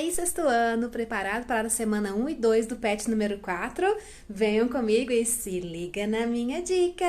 aí, sexto ano, preparado para a semana 1 e 2 do PET número 4? Venham comigo e se liga na minha dica!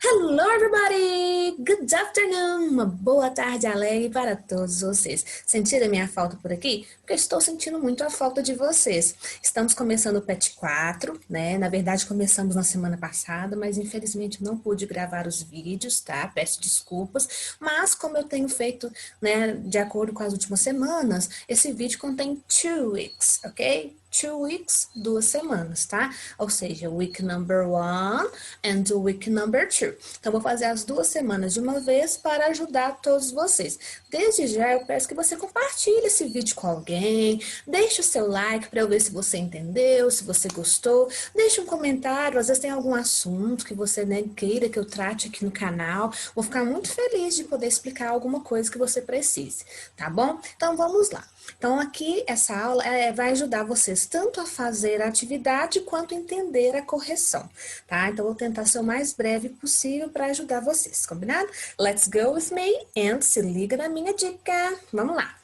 Hello everybody! Good afternoon! Uma boa tarde alegre para todos vocês. Sentiram a minha falta por aqui? Porque eu estou sentindo muito a falta de vocês. Estamos começando o PET 4, né? Na verdade começamos na semana passada, mas infelizmente não pude gravar os vídeos, tá? Peço desculpas. Mas como eu tenho feito, né, de acordo com as últimas semanas, esse vídeo contém 2 weeks, ok? 2 weeks, 2 semanas, tá? Ou seja, week number 1 and week number 2. Então, vou fazer as 2 semanas de uma vez para ajudar todos vocês. Desde já, eu peço que você compartilhe esse vídeo com alguém, deixe o seu like para eu ver se você entendeu, se você gostou, deixe um comentário, às vezes tem algum assunto que você, né, queira que eu trate aqui no canal. Vou ficar muito feliz de poder explicar alguma coisa que você precise, tá bom? Então, vamos lá. Então, aqui, essa aula vai ajudar vocês tanto a fazer a atividade quanto a entender a correção, tá? Então, vou tentar ser o mais breve possível para ajudar vocês, combinado? Let's go with me and se liga na minha dica. Vamos lá.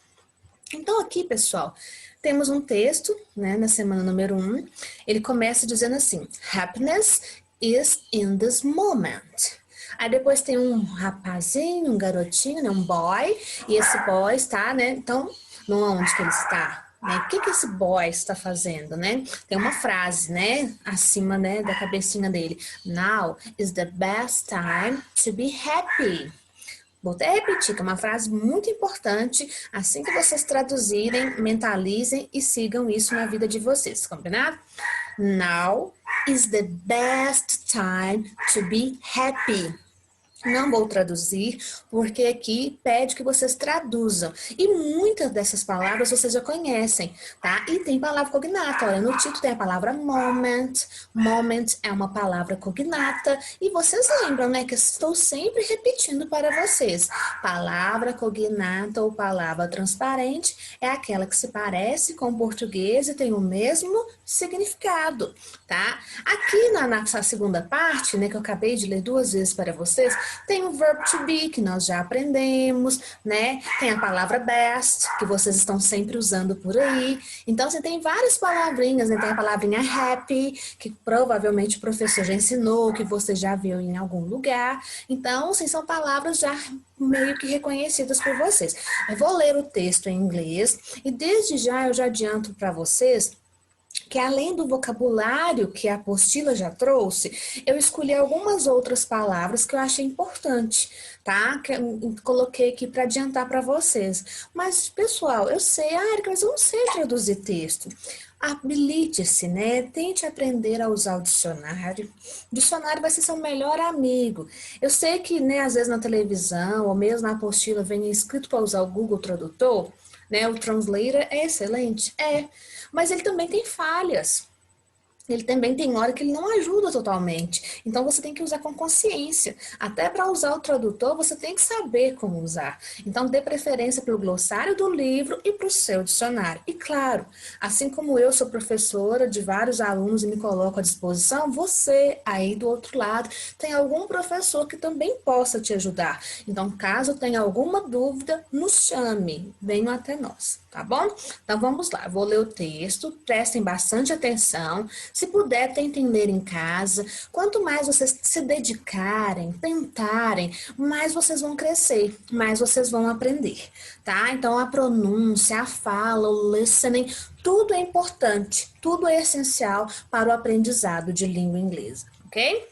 Então, aqui, pessoal, temos um texto, né, na semana número 1. Ele começa dizendo assim, happiness is in this moment. Aí depois tem um rapazinho, um garotinho, né, um boy, e esse boy está, né, então, onde que ele está? Né? O que esse boy está fazendo, né? Tem uma frase, né, acima, né, da cabecinha dele. Now is the best time to be happy. Vou até repetir, que é uma frase muito importante. Assim que vocês traduzirem, mentalizem e sigam isso na vida de vocês, combinado? Now is the best time to be happy. Não vou traduzir, porque aqui pede que vocês traduzam. E muitas dessas palavras vocês já conhecem, tá? E tem palavra cognata. Olha, no título tem a palavra moment. Moment é uma palavra cognata. E vocês lembram, né, que eu estou sempre repetindo para vocês. Palavra cognata ou palavra transparente é aquela que se parece com o português e tem o mesmo significado, tá? Aqui na segunda parte, né, que eu acabei de ler 2 vezes para vocês, tem o verb to be, que nós já aprendemos, né? Tem a palavra best, que vocês estão sempre usando por aí. Então, você tem várias palavrinhas, né? Tem a palavrinha happy, que provavelmente o professor já ensinou, que você já viu em algum lugar. Então, assim, são palavras já meio que reconhecidas por vocês. Eu vou ler o texto em inglês e desde já eu já adianto para vocês que além do vocabulário que a apostila já trouxe, eu escolhi algumas outras palavras que eu achei importante, tá? Que eu coloquei aqui para adiantar para vocês. Mas, pessoal, eu sei, Erika, mas eu não sei traduzir texto. Habilite-se, né? Tente aprender a usar o dicionário. O dicionário vai ser seu melhor amigo. Eu sei que, né, às vezes na televisão ou mesmo na apostila vem escrito para usar o Google Tradutor, né? O Translator é excelente, mas ele também tem falhas. Ele também tem hora que ele não ajuda totalmente. Então, você tem que usar com consciência. Até para usar o tradutor, você tem que saber como usar. Então, dê preferência para o glossário do livro e para o seu dicionário. E, claro, assim como eu sou professora de vários alunos e me coloco à disposição, você, aí do outro lado, tem algum professor que também possa te ajudar. Então, caso tenha alguma dúvida, nos chame. Venham até nós, tá bom? Então, vamos lá. Vou ler o texto. Prestem bastante atenção. Se puder, tentem ler em casa. Quanto mais vocês se dedicarem, tentarem, mais vocês vão crescer, mais vocês vão aprender, tá? Então, a pronúncia, a fala, o listening, tudo é importante, tudo é essencial para o aprendizado de língua inglesa, ok?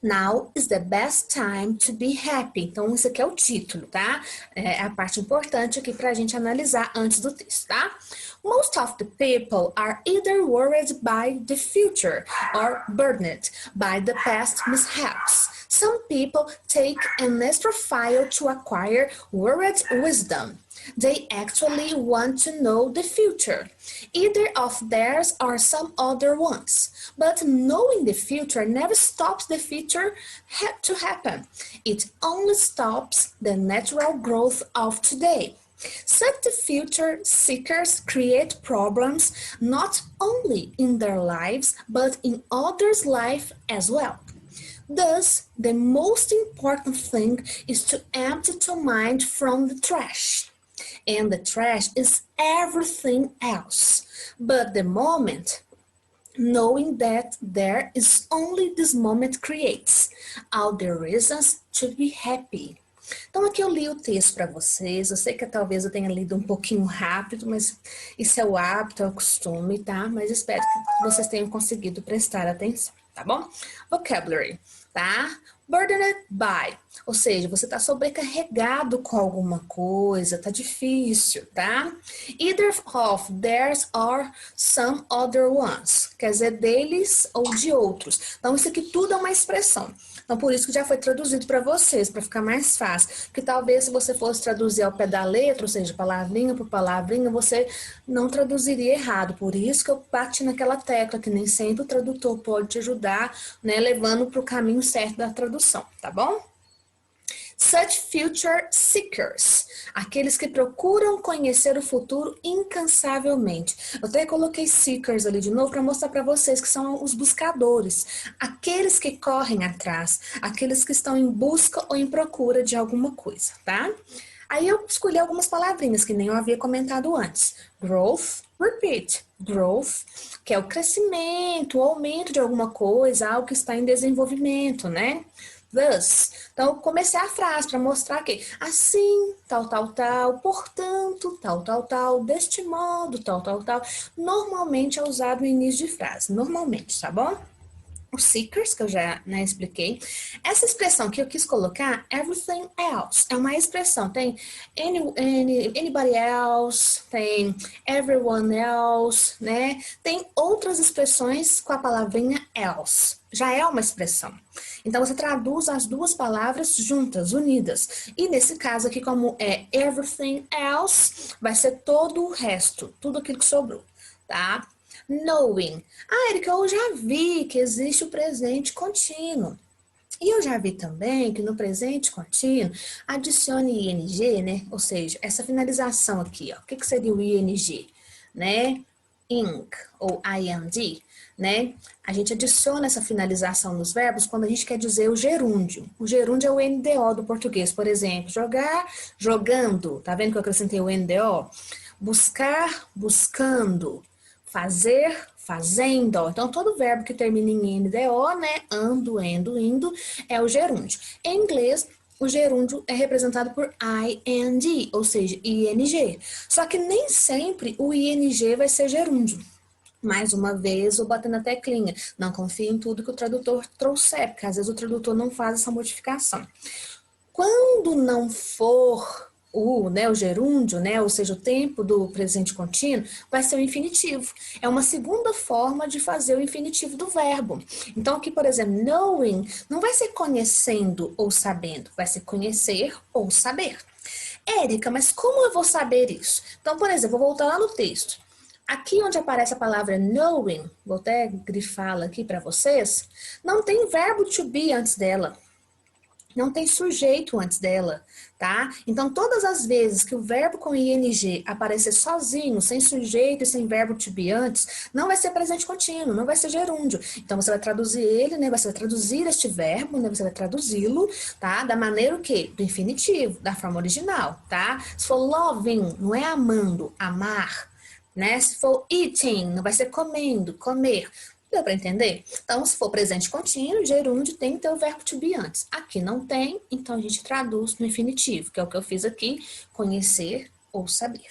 Now is the best time to be happy. Então, isso aqui é o título, tá? É a parte importante aqui para a gente analisar antes do texto, tá? Most of the people are either worried by the future or burdened by the past mishaps. Some people take an extra file to acquire worried wisdom. They actually want to know the future, either of theirs or some other ones. But knowing the future never stops the future to happen. It only stops the natural growth of today. Such future seekers create problems not only in their lives but in others' life as well. Thus, the most important thing is to empty your mind from the trash. And the trash is everything else. But the moment, knowing that there is only this moment creates all the reasons to be happy. Então aqui eu li o texto para vocês, eu sei que talvez eu tenha lido um pouquinho rápido, mas isso é o hábito, é o costume, tá? Mas espero que vocês tenham conseguido prestar atenção, tá bom? Vocabulary, tá? Burdened by, ou seja, você tá sobrecarregado com alguma coisa, tá difícil, tá? Either of, theirs or some other ones, quer dizer, deles ou de outros. Então isso aqui tudo é uma expressão. Então, por isso que já foi traduzido para vocês, para ficar mais fácil. Porque talvez se você fosse traduzir ao pé da letra, ou seja, palavrinha por palavrinha, você não traduziria errado. Por isso que eu bati naquela tecla, que nem sempre o tradutor pode te ajudar, né, levando para o caminho certo da tradução, tá bom? Such future seekers, aqueles que procuram conhecer o futuro incansavelmente. Eu até coloquei seekers ali de novo para mostrar para vocês que são os buscadores, aqueles que correm atrás, aqueles que estão em busca ou em procura de alguma coisa, tá? Aí eu escolhi algumas palavrinhas que nem eu havia comentado antes. Growth, repeat. Growth, que é o crescimento, o aumento de alguma coisa, algo que está em desenvolvimento, né? Thus. Então, eu comecei a frase para mostrar que assim, tal, tal, tal, portanto, tal, tal, tal, deste modo, tal, tal, tal. Normalmente é usado no início de frase, normalmente, tá bom? Os seekers, que eu já expliquei. Essa expressão que eu quis colocar, everything else, é uma expressão. Tem anybody else, tem everyone else, né? Tem outras expressões com a palavrinha else. Já é uma expressão. Então, você traduz as duas palavras juntas, unidas. E nesse caso aqui, como é everything else, vai ser todo o resto, tudo aquilo que sobrou, tá? Knowing. Ah, Erika, eu já vi que existe o presente contínuo. E eu já vi também que no presente contínuo adicione ing, né? Ou seja, essa finalização aqui, ó. O que seria o ing, né? Ing ou ing, né? A gente adiciona essa finalização nos verbos quando a gente quer dizer o gerúndio. O gerúndio é o NDO do português, por exemplo. Jogar, jogando. Tá vendo que eu acrescentei o NDO? Buscar, buscando. Fazer, fazendo. Então, todo verbo que termina em NDO, né? Ando, endo, indo, é o gerúndio. Em inglês, o gerúndio é representado por ing, ou seja, ing. Só que nem sempre o ing vai ser gerúndio. Mais uma vez, vou bater na teclinha. Não confie em tudo que o tradutor trouxer, porque às vezes o tradutor não faz essa modificação. Quando não for o gerúndio, né, ou seja, o tempo do presente contínuo, vai ser o infinitivo. É uma segunda forma de fazer o infinitivo do verbo. Então, aqui, por exemplo, knowing não vai ser conhecendo ou sabendo, vai ser conhecer ou saber. Érica, mas como eu vou saber isso? Então, por exemplo, vou voltar lá no texto. Aqui onde aparece a palavra knowing, vou até grifá-la aqui para vocês, não tem verbo to be antes dela. Não tem sujeito antes dela, tá? Então, todas as vezes que o verbo com ing aparecer sozinho, sem sujeito e sem verbo to be antes, não vai ser presente contínuo, não vai ser gerúndio. Então, você vai traduzir ele, né? Você vai traduzir este verbo, né? Você vai traduzi-lo, tá? Da maneira o quê? Do infinitivo, da forma original, tá? Se for loving, não é amando, amar, né? Se for eating, não vai ser comendo, comer. Deu para entender? Então, se for presente contínuo, gerúndio tem que ter o verbo to be antes. Aqui não tem, então a gente traduz no infinitivo, que é o que eu fiz aqui, conhecer ou saber.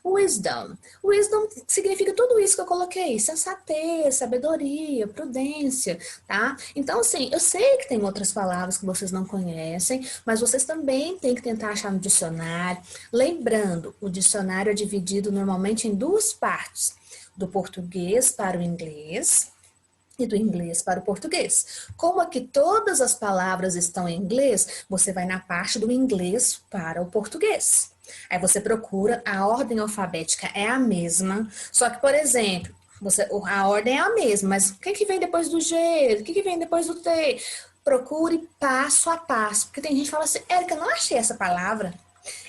Wisdom. Wisdom significa tudo isso que eu coloquei, sensatez, sabedoria, prudência, tá? Então, assim, eu sei que tem outras palavras que vocês não conhecem, mas vocês também têm que tentar achar no dicionário. Lembrando, o dicionário é dividido normalmente em duas partes, do português para o inglês e do inglês para o português. Como aqui todas as palavras estão em inglês, você vai na parte do inglês para o português. Aí você procura, a ordem alfabética é a mesma, só que, por exemplo, a ordem é a mesma, mas o que vem depois do G? O que vem depois do T? Procure passo a passo, porque tem gente que fala assim, Érica, não achei essa palavra.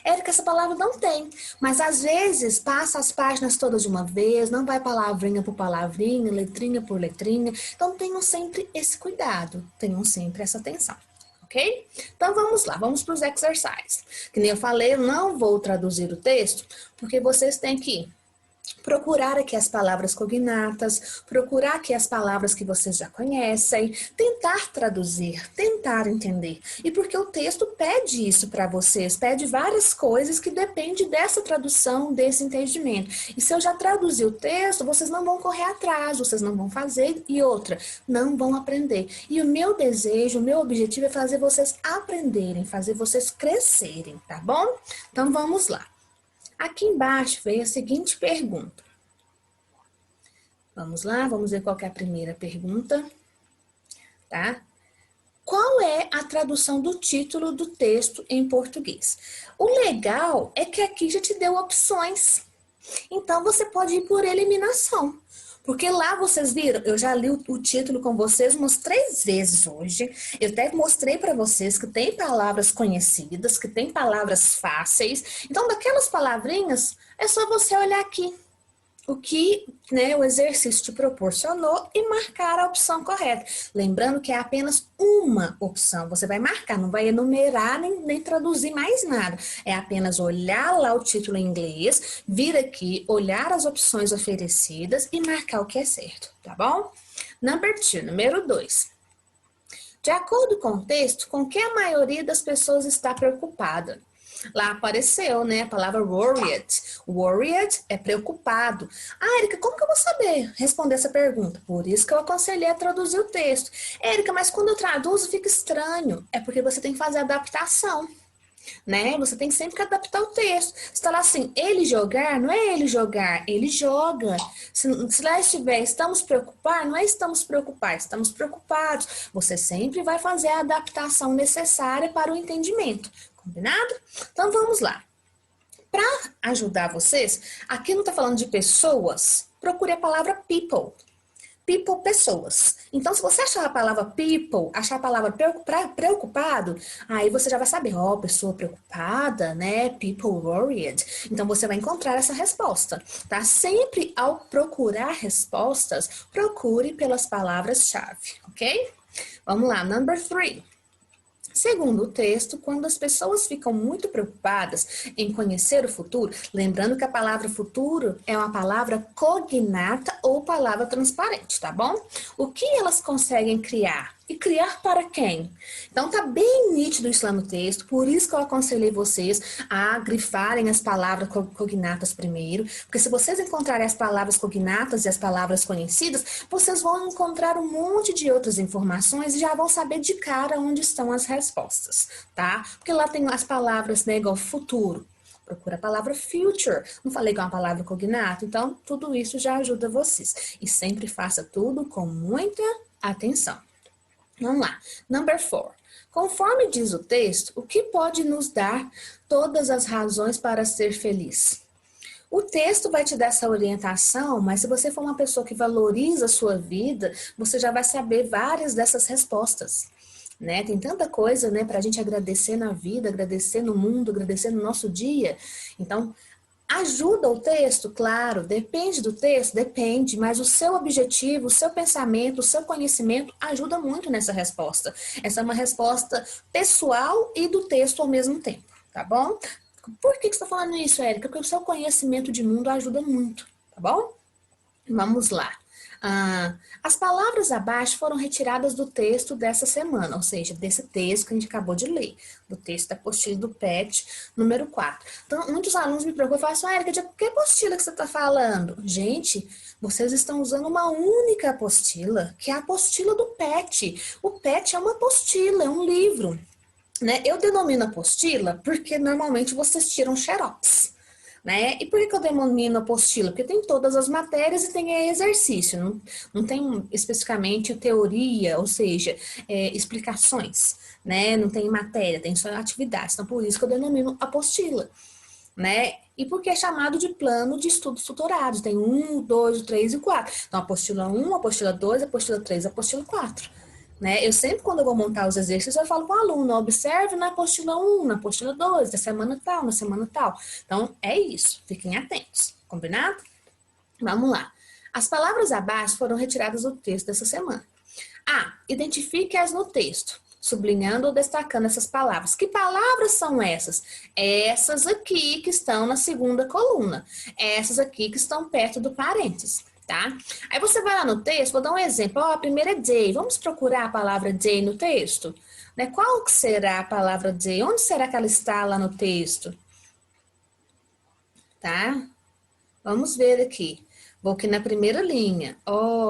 Érica, essa palavra não tem, mas às vezes passa as páginas todas de uma vez, não vai palavrinha por palavrinha, letrinha por letrinha. Então tenham sempre esse cuidado, tenham sempre essa atenção. Ok? Então vamos lá, vamos para os exercises. Que nem eu falei, eu não vou traduzir o texto, porque vocês têm que procurar aqui as palavras cognatas, procurar aqui as palavras que vocês já conhecem, tentar traduzir, tentar entender. E porque o texto pede isso para vocês, pede várias coisas que dependem dessa tradução, desse entendimento. E se eu já traduzir o texto, vocês não vão correr atrás, vocês não vão fazer, e outra, não vão aprender. E o meu desejo, o meu objetivo é fazer vocês aprenderem, fazer vocês crescerem, tá bom? Então vamos lá. Aqui embaixo vem a seguinte pergunta. Vamos lá, vamos ver qual que é a primeira pergunta, tá? Qual é a tradução do título do texto em português? O legal é que aqui já te deu opções. Então, você pode ir por eliminação. Porque lá vocês viram, eu já li o título com vocês umas 3 vezes hoje. Eu até mostrei para vocês que tem palavras conhecidas, que tem palavras fáceis. Então, daquelas palavrinhas, é só você olhar aqui o que, né, o exercício te proporcionou e marcar a opção correta. Lembrando que é apenas uma opção. Você vai marcar, não vai enumerar nem traduzir mais nada. É apenas olhar lá o título em inglês, vir aqui, olhar as opções oferecidas e marcar o que é certo, tá bom? Number 2, número 2. De acordo com o texto, com que a maioria das pessoas está preocupada? Lá apareceu, né, a palavra worried. Worried é preocupado. Ah, Érica, como que eu vou saber responder essa pergunta? Por isso que eu aconselhei a traduzir o texto. Érica, mas quando eu traduzo fica estranho. É porque você tem que fazer a adaptação, né? Você tem sempre que adaptar o texto. Se tá lá assim, ele jogar, não é ele jogar, ele joga. Se lá estiver, estamos preocupados, não é estamos preocupados, estamos preocupados. Você sempre vai fazer a adaptação necessária para o entendimento. Combinado? Então vamos lá. Para ajudar vocês, aqui não está falando de pessoas, procure a palavra people. People, pessoas. Então, se você achar a palavra people, achar a palavra preocupado, aí você já vai saber, ó, pessoa preocupada, né? People worried. Então, você vai encontrar essa resposta, tá? Sempre ao procurar respostas, procure pelas palavras-chave, ok? Vamos lá, number 3. Segundo o texto, quando as pessoas ficam muito preocupadas em conhecer o futuro, lembrando que a palavra futuro é uma palavra cognata ou palavra transparente, tá bom? O que elas conseguem criar? E criar para quem? Então tá bem nítido isso lá no texto, por isso que eu aconselhei vocês a grifarem as palavras cognatas primeiro, porque se vocês encontrarem as palavras cognatas e as palavras conhecidas, vocês vão encontrar um monte de outras informações e já vão saber de cara onde estão as respostas, tá? Porque lá tem as palavras, né, igual futuro. Procura a palavra future. Não falei que é uma palavra cognata? Então, tudo isso já ajuda vocês. E sempre faça tudo com muita atenção. Vamos lá. Number 4. Conforme diz o texto, o que pode nos dar todas as razões para ser feliz? O texto vai te dar essa orientação, mas se você for uma pessoa que valoriza a sua vida, você já vai saber várias dessas respostas. Né? Tem tanta coisa, né, para a gente agradecer na vida, agradecer no mundo, agradecer no nosso dia. Então, ajuda o texto? Claro. Depende do texto? Depende, mas o seu objetivo, o seu pensamento, o seu conhecimento ajuda muito nessa resposta. Essa é uma resposta pessoal e do texto ao mesmo tempo, tá bom? Por que você está falando isso, Érica? Porque o seu conhecimento de mundo ajuda muito, tá bom? Vamos lá. As palavras abaixo foram retiradas do texto dessa semana, ou seja, desse texto que a gente acabou de ler, do texto da apostila do PET, número 4. Então, muitos alunos me procuram e falam assim, Érica, de que apostila que você está falando? Gente, vocês estão usando uma única apostila, que é a apostila do PET. O PET é uma apostila, é um livro, né? Eu denomino apostila porque normalmente vocês tiram xerox. Né? E por que eu denomino apostila? Porque tem todas as matérias e tem exercício, não tem especificamente teoria, ou seja, explicações, né? Não tem matéria, tem só atividades. Então, por isso que eu denomino apostila, né? E porque é chamado de plano de estudos tuturados. Tem 1, 2, 3 e 4. Então, apostila 1, apostila 2, apostila 3, apostila 4. né? Eu sempre, quando eu vou montar os exercícios, eu falo com o aluno, observe na apostila 1, na apostila 2, da semana tal, na semana tal. Então, é isso. Fiquem atentos. Combinado? Vamos lá. As palavras abaixo foram retiradas do texto dessa semana. Identifique-as no texto, sublinhando ou destacando essas palavras. Que palavras são essas? Essas aqui que estão na segunda coluna. Essas aqui que estão perto do parênteses, tá? Aí você vai lá no texto, vou dar um exemplo. A primeira é day. Vamos procurar a palavra day no texto? Né? Qual que será a palavra day? Onde será que ela está lá no texto? Tá? Vamos ver aqui. Vou aqui na primeira linha.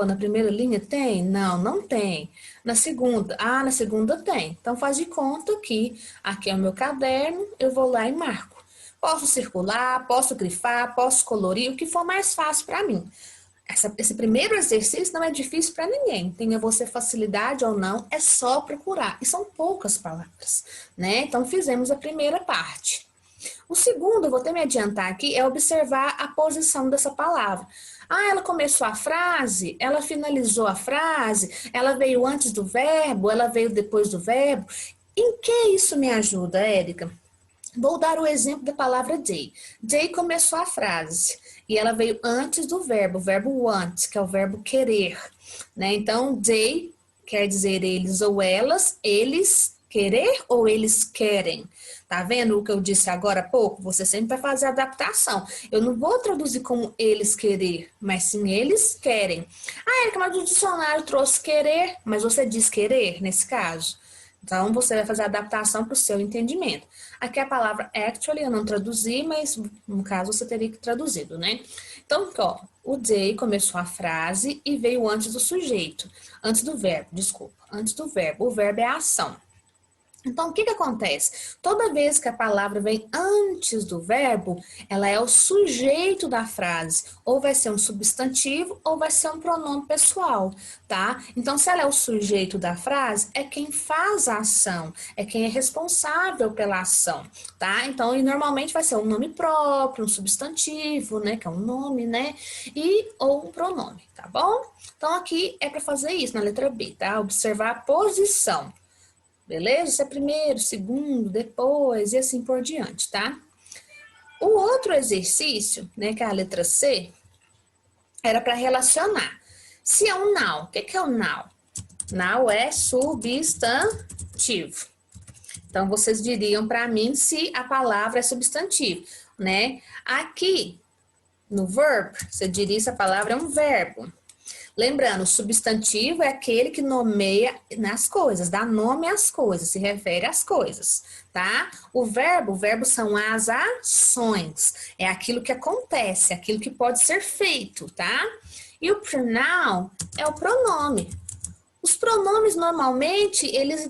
Na primeira linha tem? Não, não tem. Na segunda? Na segunda tem. Então, faz de conta que aqui é o meu caderno, eu vou lá e marco. Posso circular, posso grifar, posso colorir, o que for mais fácil para mim. Esse primeiro exercício não é difícil para ninguém. Tenha você facilidade ou não, é só procurar. E são poucas palavras, né? Então, fizemos a primeira parte. O segundo, vou até me adiantar aqui, é observar a posição dessa palavra. Ela começou a frase, ela finalizou a frase, ela veio antes do verbo, ela veio depois do verbo. Em que isso me ajuda, Érica? Vou dar o exemplo da palavra day. Day começou a frase e ela veio antes do verbo, o verbo want, que é o verbo querer, né? Então, they quer dizer eles ou elas, eles querer ou eles querem. Tá vendo o que eu disse agora há pouco? Você sempre vai fazer a adaptação. Eu não vou traduzir como eles querer, mas sim eles querem. Érica, mas o dicionário trouxe querer, mas você diz querer nesse caso? Então, você vai fazer a adaptação para o seu entendimento. Aqui a palavra actually eu não traduzi, mas no caso você teria que traduzido, né? Então, o they começou a frase e veio antes do sujeito. Antes do verbo, desculpa. Antes do verbo. O verbo é a ação. Então, o que acontece? Toda vez que a palavra vem antes do verbo, ela é o sujeito da frase. Ou vai ser um substantivo, ou vai ser um pronome pessoal, tá? Então, se ela é o sujeito da frase, é quem faz a ação, é quem é responsável pela ação, tá? Então, e normalmente vai ser um nome próprio, um substantivo, né? Que é um nome, né? Ou um pronome, tá bom? Então, aqui é para fazer isso na letra B, tá? Observar a posição. Beleza? Isso é primeiro, segundo, depois e assim por diante, tá? O outro exercício, né, que é a letra C, era para relacionar. Se é um noun, o que é o noun? Noun é substantivo. Então, vocês diriam para mim se a palavra é substantivo, né? Aqui, no verb, você diria se a palavra é um verbo. Lembrando, o substantivo é aquele que nomeia nas coisas, dá nome às coisas, se refere às coisas, tá? O verbo são as ações, é aquilo que acontece, aquilo que pode ser feito, tá? E o pronoun é o pronome. Os pronomes, normalmente, eles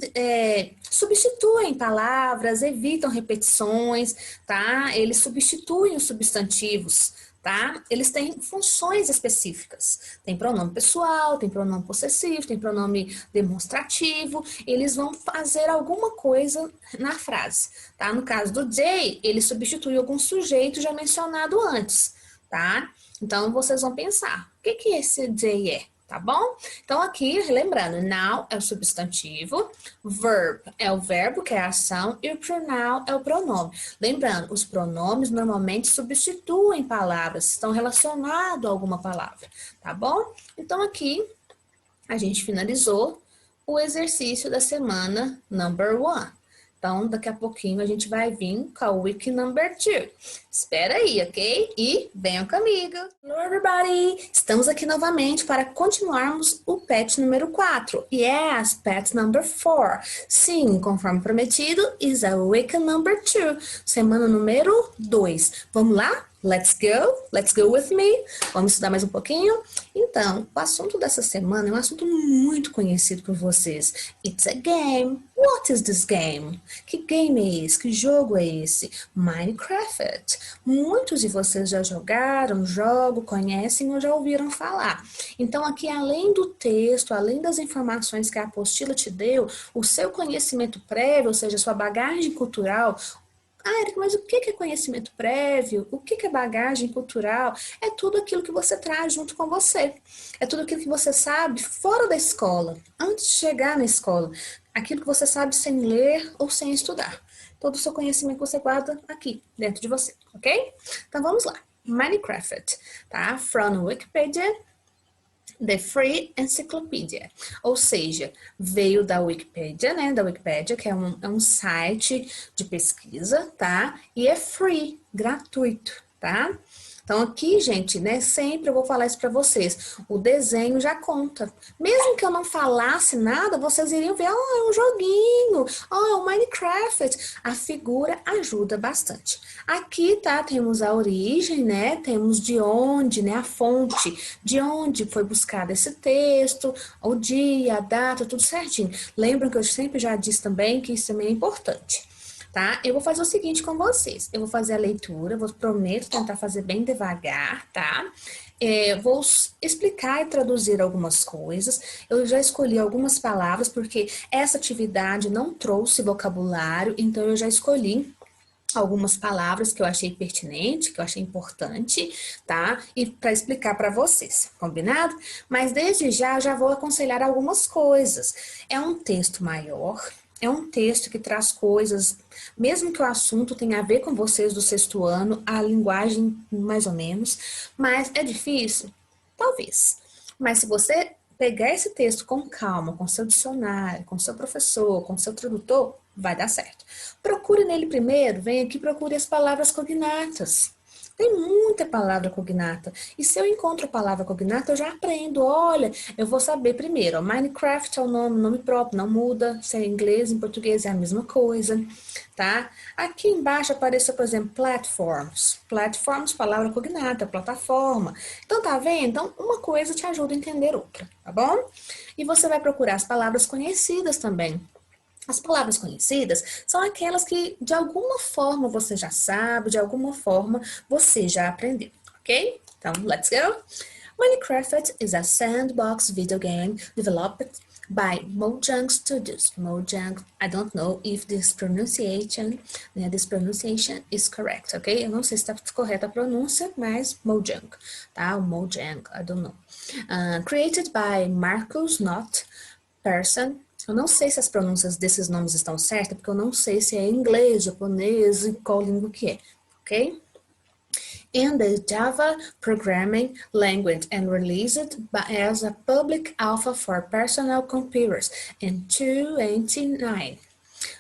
substituem palavras, evitam repetições, tá? Eles substituem os substantivos, tá? Eles têm funções específicas. Tem pronome pessoal, tem pronome possessivo, tem pronome demonstrativo. Eles vão fazer alguma coisa na frase, tá? No caso do they, ele substitui algum sujeito já mencionado antes, tá? Então, vocês vão pensar, o que esse they é? Tá bom? Então, aqui, lembrando, noun é o substantivo, verb é o verbo, que é a ação, e o pronoun é o pronome. Lembrando, os pronomes normalmente substituem palavras, estão relacionados a alguma palavra, tá bom? Então, aqui, a gente finalizou o exercício da semana number 1. Então, daqui a pouquinho a gente vai vir com a week number 2. Espera aí, ok? E venham comigo! Hello, everybody! Estamos aqui novamente para continuarmos o pet número 4. Yes, pet number 4. Sim, conforme prometido, is a week number 2. Semana número 2. Vamos lá? Let's go with me. Vamos estudar mais um pouquinho? Então, o assunto dessa semana é um assunto muito conhecido por vocês. It's a game. What is this game? Que game é esse? Que jogo é esse? Minecraft. Muitos de vocês já jogaram, jogam, conhecem ou já ouviram falar. Então, aqui, além do texto, além das informações que a apostila te deu, o seu conhecimento prévio, ou seja, sua bagagem cultural, Ah, Erika, mas o que é conhecimento prévio? O que é bagagem cultural? É tudo aquilo que você traz junto com você. É tudo aquilo que você sabe fora da escola, antes de chegar na escola. Aquilo que você sabe sem ler ou sem estudar. Todo o seu conhecimento você guarda aqui, dentro de você, ok? Então vamos lá. Minecraft, tá? From Wikipedia, The Free Encyclopedia, ou seja, veio da Wikipedia, né, da Wikipedia, que é um site de pesquisa, tá? E é free, gratuito, tá? Então aqui, gente, né, sempre eu vou falar isso para vocês, o desenho já conta. Mesmo que eu não falasse nada, vocês iriam ver, é um joguinho, é um Minecraft. A figura ajuda bastante. Aqui, tá, temos a origem, né, temos de onde, né, a fonte, de onde foi buscado esse texto, o dia, a data, tudo certinho. Lembram que eu sempre já disse também que isso também é importante. Tá? Eu vou fazer o seguinte com vocês. Eu vou fazer a leitura, prometo tentar fazer bem devagar, tá? Vou explicar e traduzir algumas coisas. Eu já escolhi algumas palavras, porque essa atividade não trouxe vocabulário, então eu já escolhi algumas palavras que eu achei pertinente, que eu achei importante, tá? E para explicar para vocês, combinado? Mas desde já vou aconselhar algumas coisas. É um texto maior, é um texto que traz coisas, mesmo que o assunto tenha a ver com vocês do sexto ano, a linguagem mais ou menos, mas é difícil? Talvez. Mas se você pegar esse texto com calma, com seu dicionário, com seu professor, com seu tradutor, vai dar certo. Procure nele primeiro, vem aqui, procure as palavras cognatas. Tem muita palavra cognata. E se eu encontro a palavra cognata, eu já aprendo. Olha, eu vou saber primeiro. Ó, Minecraft é o nome próprio, não muda. Se é em inglês, em português é a mesma coisa, tá? Aqui embaixo apareceu, por exemplo, platforms. Platforms, palavra cognata, plataforma. Então, tá vendo? Então, uma coisa te ajuda a entender outra, tá bom? E você vai procurar as palavras conhecidas também. As palavras conhecidas são aquelas que de alguma forma você já sabe, de alguma forma você já aprendeu, ok? Então, let's go! Minecraft is a sandbox video game developed by Mojang Studios. Mojang, I don't know if this pronunciation is correct, ok? Eu não sei se está correta a pronúncia, mas Mojang, tá? Mojang, I don't know. Created by Marcus Not Person. Eu não sei se as pronúncias desses nomes estão certas, porque eu não sei se é inglês, japonês e qual língua que é, ok? In the Java programming language and released as a public alpha for personal computers in 2009.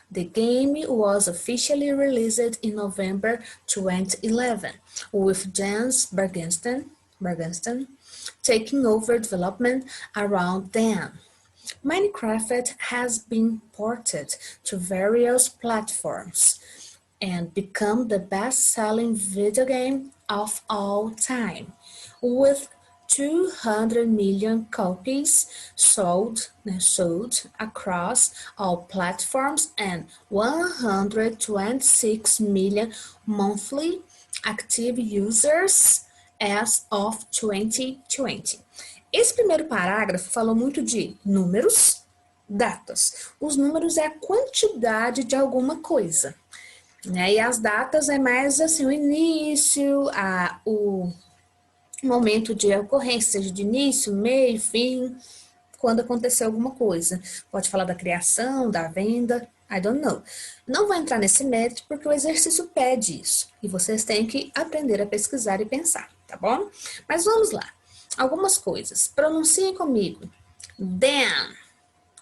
The game was officially released in November 2011, with Jens Bergensten taking over development around then. Minecraft has been ported to various platforms and become the best-selling video game of all time, with 200 million copies sold across all platforms and 126 million monthly active users as of 2020. Esse primeiro parágrafo falou muito de números, datas. Os números é a quantidade de alguma coisa, né? E as datas é mais assim o início, o momento de ocorrência, seja de início, meio, fim, quando aconteceu alguma coisa. Pode falar da criação, da venda, I don't know. Não vou entrar nesse mérito porque o exercício pede isso. E vocês têm que aprender a pesquisar e pensar, tá bom? Mas vamos lá. Algumas coisas. Pronunciem comigo. Then.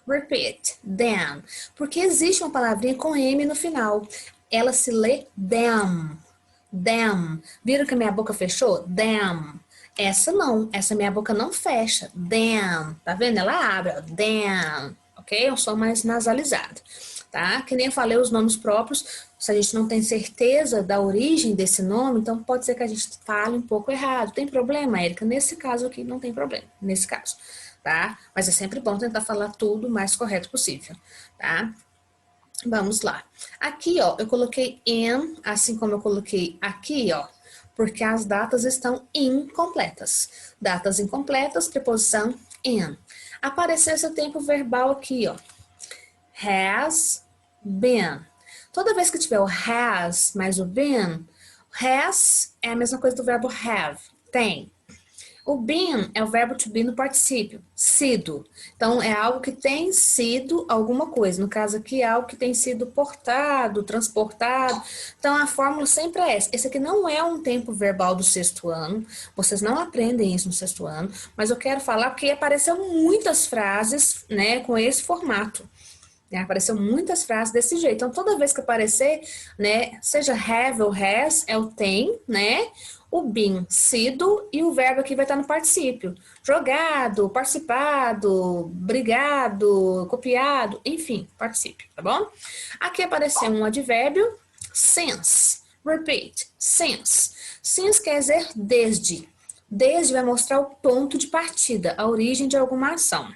Repeat. Then. Porque existe uma palavrinha com M no final. Ela se lê them. Them. Viram que a minha boca fechou? Them. Essa não. Essa minha boca não fecha. Them. Tá vendo? Ela abre. Ó. Them. Ok? É um som mais nasalizado. Tá? Que nem eu falei os nomes próprios. Se a gente não tem certeza da origem desse nome, então pode ser que a gente fale um pouco errado. Tem problema, Érica? Nesse caso aqui não tem problema, nesse caso, tá? Mas é sempre bom tentar falar tudo o mais correto possível, tá? Vamos lá. Aqui, ó, eu coloquei in, assim como eu coloquei aqui, ó, porque as datas estão incompletas. Datas incompletas, preposição in. Apareceu esse tempo verbal aqui, ó. Has been. Toda vez que tiver o has mais o been, has é a mesma coisa do verbo have, tem. O been é o verbo to be no particípio, sido. Então, é algo que tem sido alguma coisa. No caso aqui, é algo que tem sido portado, transportado. Então, a fórmula sempre é essa. Esse aqui não é um tempo verbal do sexto ano. Vocês não aprendem isso no sexto ano. Mas eu quero falar porque apareceu muitas frases, né, com esse formato. Apareceu muitas frases desse jeito. Então, toda vez que aparecer, né, seja have ou has, é o tem, né? O been, sido, e o verbo aqui vai estar no particípio. Jogado, participado, brigado, copiado, enfim, particípio, tá bom? Aqui apareceu um advérbio, since. Repeat, since. Since quer dizer desde. Desde vai mostrar o ponto de partida, a origem de alguma ação.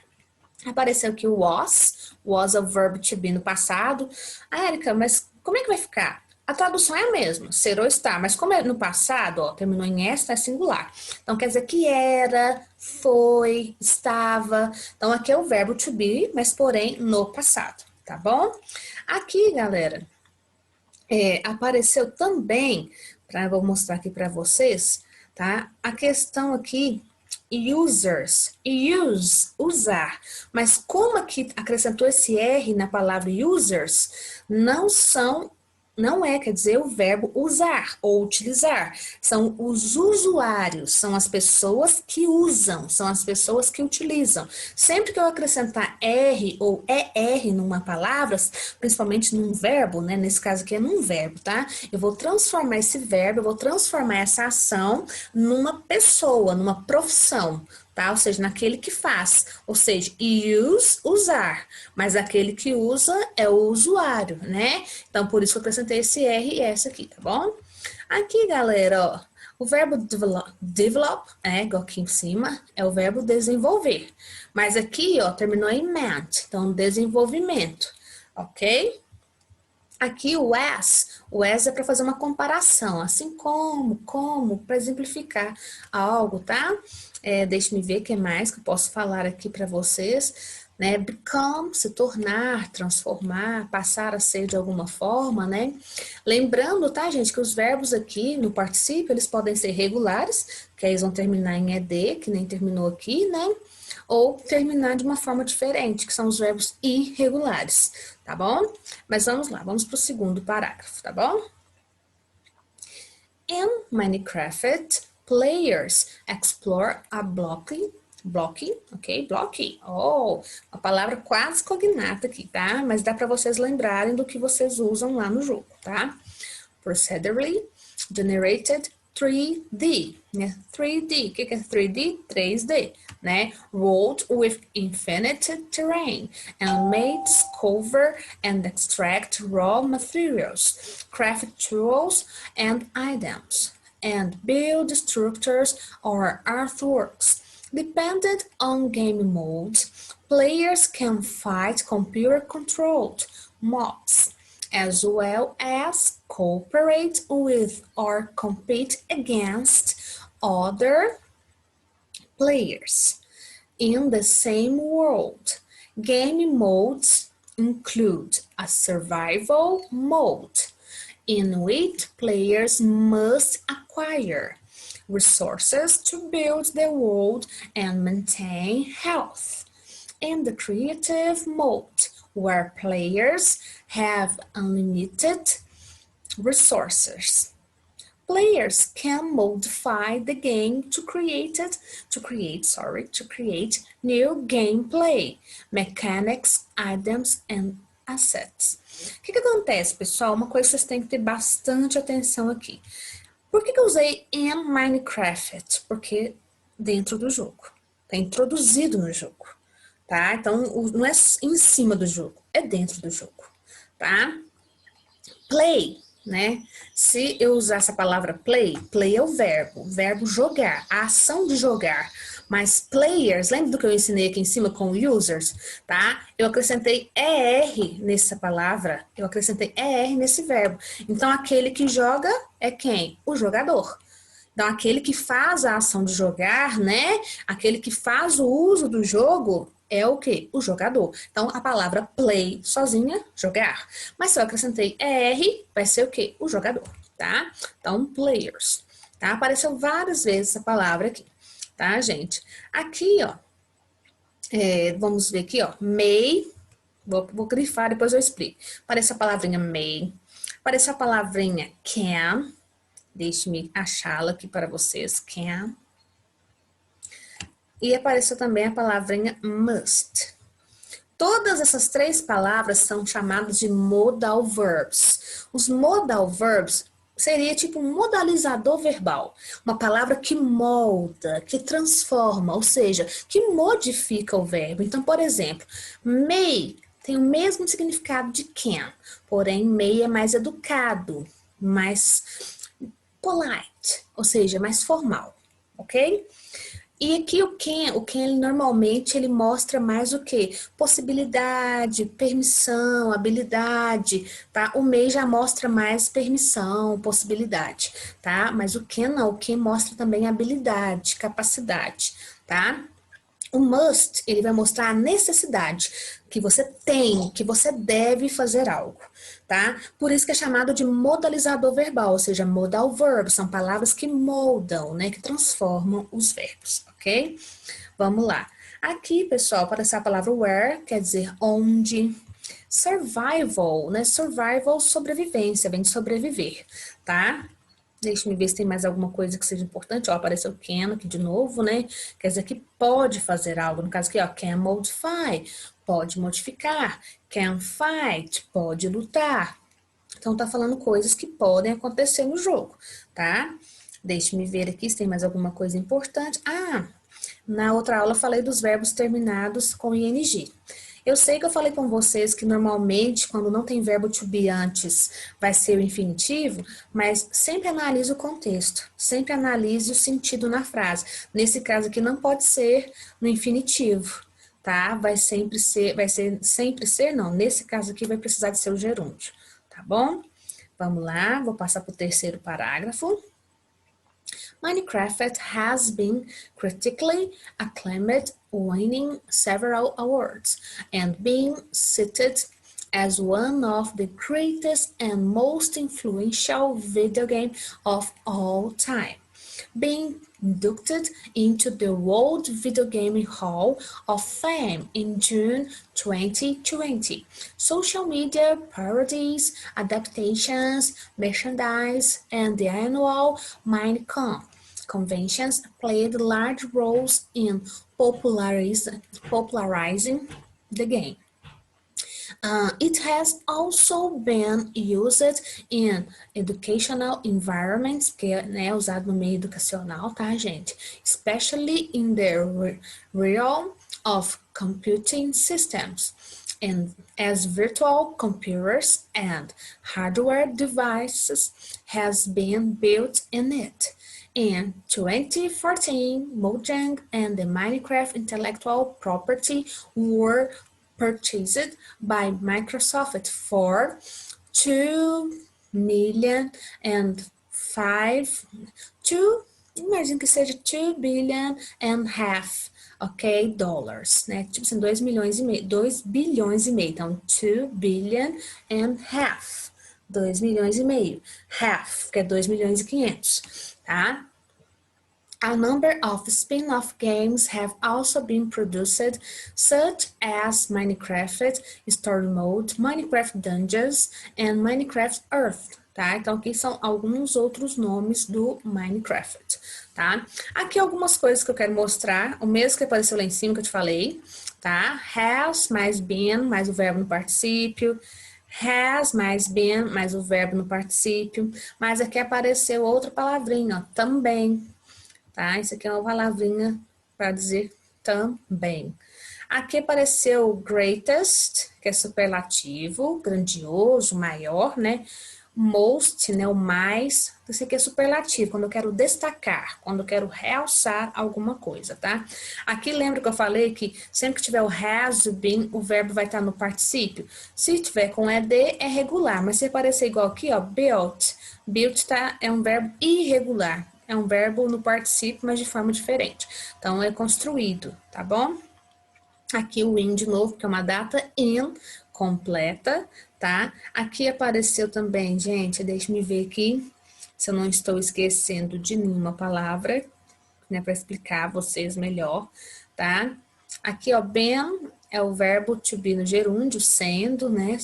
Apareceu aqui o was é o verbo to be no passado. Ah, Érica, mas como é que vai ficar? A tradução é a mesma, ser ou estar, mas como é no passado, ó, terminou em S, é singular. Então quer dizer que era, foi, estava. Então aqui é o verbo to be, mas porém no passado, tá bom? Aqui, galera, apareceu também, vou mostrar aqui para vocês, tá? A questão aqui users, usar. Mas como aqui acrescentou esse R na palavra users, não é, quer dizer, o verbo usar ou utilizar. São os usuários, são as pessoas que usam, são as pessoas que utilizam. Sempre que eu acrescentar R ou ER numa palavra, principalmente num verbo, né? Nesse caso aqui é num verbo, tá? Eu vou transformar esse verbo, eu vou transformar essa ação numa pessoa, numa profissão. Tá? Ou seja, naquele que faz, ou seja, use, usar, mas aquele que usa é o usuário, né? Então, por isso que eu acrescentei esse R e S aqui, tá bom? Aqui, galera, ó, o verbo develop, igual aqui em cima, é o verbo desenvolver, mas aqui, ó, terminou em ment, então desenvolvimento, ok? Aqui o as é para fazer uma comparação, assim como, para exemplificar algo, tá? Deixe-me ver o que mais que eu posso falar aqui para vocês, né? Become, se tornar, transformar, passar a ser de alguma forma, né? Lembrando, tá, gente, que os verbos aqui no particípio, eles podem ser regulares, que aí eles vão terminar em ed, que nem terminou aqui, né? Ou terminar de uma forma diferente, que são os verbos irregulares, tá bom? Mas vamos lá, vamos para o segundo parágrafo, tá bom? In Minecraft, players explore a blocky, ok? Blocky. Oh, a palavra quase cognata aqui, tá? Mas dá para vocês lembrarem do que vocês usam lá no jogo, tá? Procedurally generated 3D, né? 3D, o que é 3D? 3D, né? World with infinite terrain and may discover and extract raw materials, craft tools and items, and build structures or artworks. Dependent on game modes, players can fight computer-controlled mobs, as well as cooperate with or compete against other players in the same world. Game modes include a survival mode, in which players must acquire resources to build the world and maintain health, and the creative mode, where players have unlimited resources. Players can modify the game to create new gameplay, mechanics, items, and assets. O que acontece, pessoal? Uma coisa que vocês têm que ter bastante atenção aqui. Por que eu usei in Minecraft? Porque dentro do jogo. Está introduzido no jogo. Tá? Então, não é em cima do jogo, é dentro do jogo, tá? Play, né? Se eu usar essa palavra play é o verbo jogar, a ação de jogar. Mas players, lembra do que eu ensinei aqui em cima com users, tá? Eu acrescentei ER nessa palavra, eu acrescentei ER nesse verbo. Então, aquele que joga é quem? O jogador. Então, aquele que faz a ação de jogar, né? Aquele que faz o uso do jogo é o quê? O jogador. Então, a palavra play sozinha, jogar. Mas se eu acrescentei ER, vai ser o quê? O jogador, tá? Então, players, tá? Apareceu várias vezes essa palavra aqui, tá, gente? Aqui, ó, vamos ver aqui, ó, may, vou grifar, depois eu explico. Aparece a palavrinha may, aparece a palavrinha can, deixe-me achá-la aqui para vocês, can. E apareceu também a palavrinha must. Todas essas três palavras são chamadas de modal verbs. Os modal verbs seria tipo um modalizador verbal, uma palavra que molda, que transforma, ou seja, que modifica o verbo. Então, por exemplo, may tem o mesmo significado de can, porém may é mais educado, mais polite, ou seja, mais formal, ok? E aqui o can ele, normalmente ele mostra mais o que? Possibilidade, permissão, habilidade, tá? O may já mostra mais permissão, possibilidade, tá? Mas o can não, o can mostra também habilidade, capacidade, tá? O must, ele vai mostrar a necessidade que você tem, que você deve fazer algo, tá? Por isso que é chamado de modalizador verbal, ou seja, modal verb, são palavras que moldam, né, que transformam os verbos, ok? Vamos lá. Aqui, pessoal, aparece a palavra where, quer dizer onde. Survival, né? Survival, sobrevivência, vem de sobreviver, tá? Deixa eu ver se tem mais alguma coisa que seja importante. Ó, apareceu can aqui de novo, né? Quer dizer que pode fazer algo. No caso aqui, ó, can modify, pode modificar. Can fight, pode lutar. Então, tá falando coisas que podem acontecer no jogo, tá? Deixa-me ver aqui se tem mais alguma coisa importante. Ah, na outra aula eu falei dos verbos terminados com ing. Eu sei que eu falei com vocês que normalmente quando não tem verbo to be antes vai ser o infinitivo, mas sempre analise o contexto, sempre analise o sentido na frase. Nesse caso aqui não pode ser no infinitivo, tá? Vai sempre ser, não. Nesse caso aqui vai precisar de ser o gerúndio, tá bom? Vamos lá, vou passar para o terceiro parágrafo. Minecraft has been critically acclaimed, winning several awards and being cited as one of the greatest and most influential video games of all time, being inducted into the World Video Gaming Hall of Fame in June 2020. Social media parodies, adaptations, merchandise, and the annual Minecon conventions played large roles in popularizing the game. It has also been used in educational environments, que é usado no meio educacional, tá, gente? Especially in the realm of computing systems, and as virtual computers and hardware devices has been built in it. In 2014, Mojang and the Minecraft intellectual property were purchased by Microsoft for 2 imagino que seja 2 billion and half, ok, dollars, né? Tipo assim, 2 milhões e meio, 2 bilhões e meio, então 2 billion and half, 2 milhões e meio, half, que é 2 milhões e 500, tá? A number of spin-off games have also been produced, such as Minecraft Story Mode, Minecraft Dungeons, and Minecraft Earth, tá? Então, aqui são alguns outros nomes do Minecraft, tá? Aqui algumas coisas que eu quero mostrar, o mesmo que apareceu lá em cima que eu te falei, tá? Has mais been, mais o verbo no particípio, has mais been, mais o verbo no particípio, mas aqui apareceu outra palavrinha, ó, também, tá? Isso aqui é uma palavrinha para dizer também. Aqui apareceu greatest, que é superlativo, grandioso, maior, né? Most, né? O mais. Isso aqui é superlativo, quando eu quero destacar, quando eu quero realçar alguma coisa, tá? Aqui lembra que eu falei que sempre que tiver o has, o been, o verbo vai estar no particípio? Se tiver com ed, é regular, mas se aparecer igual aqui, ó, built. Built é um verbo irregular. É um verbo no particípio, mas de forma diferente. Então, é construído, tá bom? Aqui o in de novo, que é uma data in completa, tá? Aqui apareceu também, gente, deixa eu ver aqui, se eu não estou esquecendo de nenhuma palavra, né, para explicar a vocês melhor, tá? Aqui, ó, been é o verbo to be no gerúndio, sendo, né?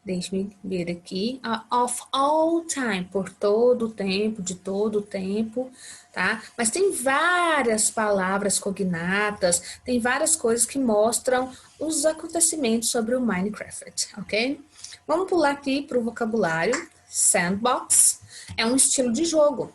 Deixa-me ver aqui. Of all time, por todo o tempo, de todo o tempo, tá? Mas tem várias palavras cognatas, tem várias coisas que mostram os acontecimentos sobre o Minecraft, ok? Vamos pular aqui para o vocabulário. Sandbox é um estilo de jogo.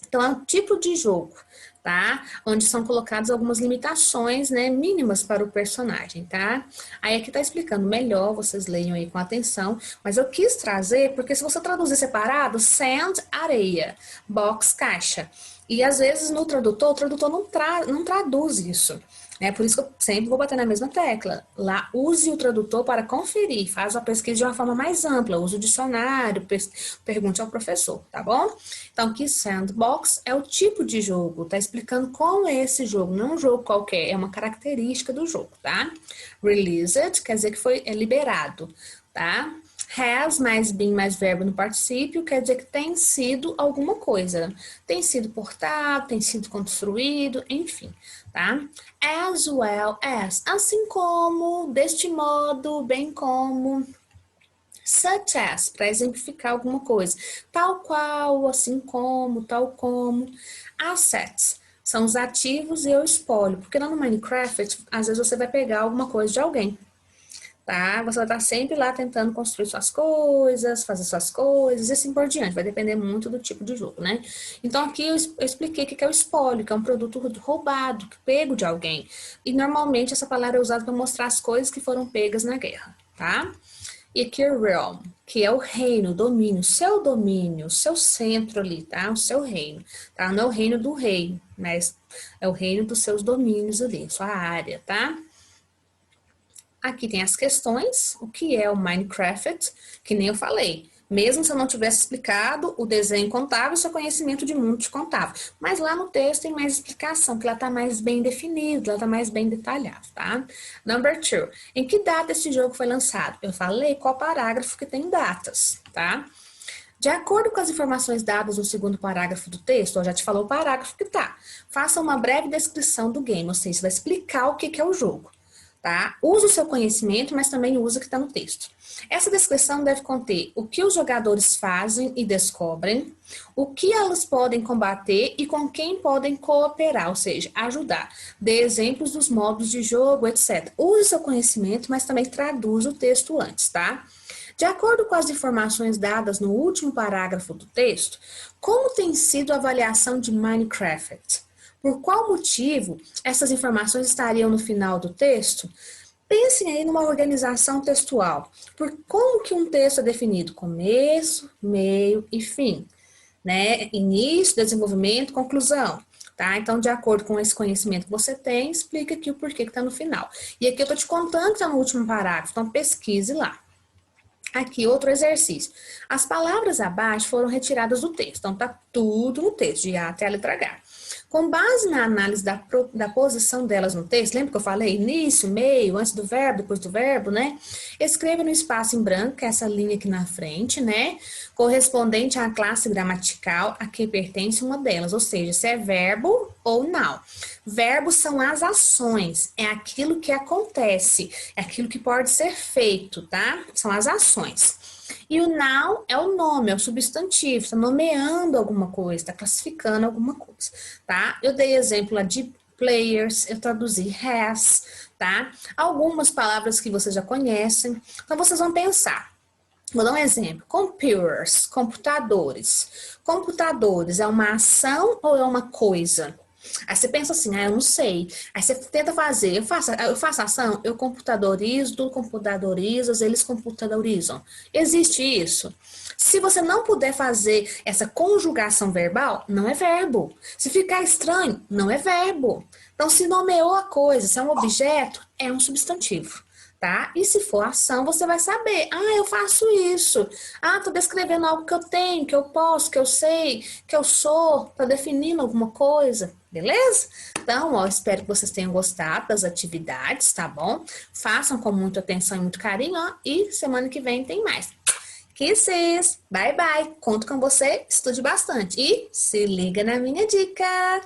Então, é um tipo de jogo, tá? Onde são colocadas algumas limitações, né, mínimas para o personagem, tá? Aí aqui tá explicando melhor, vocês leiam aí com atenção, mas eu quis trazer, porque se você traduzir separado, sand, areia, box, caixa. E às vezes no tradutor, o tradutor não traduz isso. É por isso que eu sempre vou bater na mesma tecla. Lá, use o tradutor para conferir, faz a pesquisa de uma forma mais ampla, use o dicionário, pergunte ao professor, tá bom? Então, aqui sandbox é o tipo de jogo, tá explicando qual é esse jogo, não é um jogo qualquer, é uma característica do jogo, tá? Released quer dizer que foi liberado, tá? Has mais been mais verbo no particípio quer dizer que tem sido alguma coisa. Tem sido portado, tem sido construído, enfim, tá? As well as, assim como, deste modo, bem como. Such as, para exemplificar alguma coisa. Tal qual, assim como, tal como. Assets são os ativos e eu espólio. Porque lá no Minecraft, às vezes você vai pegar alguma coisa de alguém. Tá? Você vai estar sempre lá tentando construir suas coisas, fazer suas coisas e assim por diante. Vai depender muito do tipo de jogo, né? Então aqui eu expliquei o que é o espólio, que é um produto roubado, pego de alguém. E normalmente essa palavra é usada para mostrar as coisas que foram pegas na guerra, tá? E aqui o realm, que é o reino, o domínio, seu centro ali, tá? O seu reino, tá? Não é o reino do rei, mas é o reino dos seus domínios ali, sua área, tá? Aqui tem as questões, o que é o Minecraft, que nem eu falei. Mesmo se eu não tivesse explicado o desenho contável, seu conhecimento de mundo te contava. Mas lá no texto tem mais explicação, que lá está mais bem definido, lá está mais bem detalhado, tá? Number 2. Em que data esse jogo foi lançado? Eu falei qual parágrafo que tem datas, tá? De acordo com as informações dadas no segundo parágrafo do texto, eu já te falou o parágrafo que tá. Faça uma breve descrição do game, ou seja, vai explicar o que é o jogo. Tá? Usa o seu conhecimento, mas também usa o que está no texto. Essa descrição deve conter o que os jogadores fazem e descobrem, o que elas podem combater e com quem podem cooperar, ou seja, ajudar. Dê exemplos dos modos de jogo, etc. Use o seu conhecimento, mas também traduza o texto antes, tá? De acordo com as informações dadas no último parágrafo do texto, como tem sido a avaliação de Minecraft? Por qual motivo essas informações estariam no final do texto? Pensem aí numa organização textual. Por como que um texto é definido? Começo, meio e fim. Né? Início, desenvolvimento, conclusão. Tá? Então, de acordo com esse conhecimento que você tem, explica aqui o porquê que está no final. E aqui eu estou te contando que está no último parágrafo, então pesquise lá. Aqui, outro exercício. As palavras abaixo foram retiradas do texto, então tá tudo no texto, de A até a letra H. Com base na análise da posição delas no texto, lembra que eu falei início, meio, antes do verbo, depois do verbo, né? Escreva no espaço em branco, que é essa linha aqui na frente, né? Correspondente à classe gramatical a que pertence uma delas, ou seja, se é verbo ou não. Verbos são as ações, é aquilo que acontece, é aquilo que pode ser feito, tá? São as ações. E o noun é o nome, é o substantivo, está nomeando alguma coisa, está classificando alguma coisa, tá? Eu dei exemplo lá de players, eu traduzi has, tá? Algumas palavras que vocês já conhecem, então vocês vão pensar. Vou dar um exemplo, computers, computadores. Computadores é uma ação ou é uma coisa? Aí você pensa assim, eu não sei. Aí você tenta fazer, eu faço ação, eu computadorizo, tu computadorizas, eles computadorizam. Existe isso? Se você não puder fazer essa conjugação verbal, não é verbo. Se ficar estranho, não é verbo. Então, se nomeou a coisa, se é um objeto, é um substantivo. tá? E se for ação, você vai saber. Ah, eu faço isso. Ah, tô descrevendo algo que eu tenho, que eu posso, que eu sei, que eu sou. Tô definindo alguma coisa, beleza? Então, ó, espero que vocês tenham gostado das atividades, tá bom? Façam com muita atenção e muito carinho, ó. E semana que vem tem mais. Kisses! Bye, bye! Conto com você, estude bastante. E se liga na minha dica!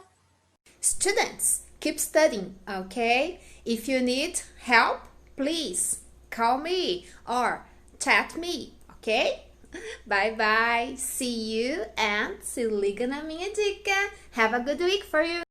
Students, keep studying, okay? If you need help, please call me or chat me, okay? Bye bye. See you and se liga na minha dica. Have a good week for you.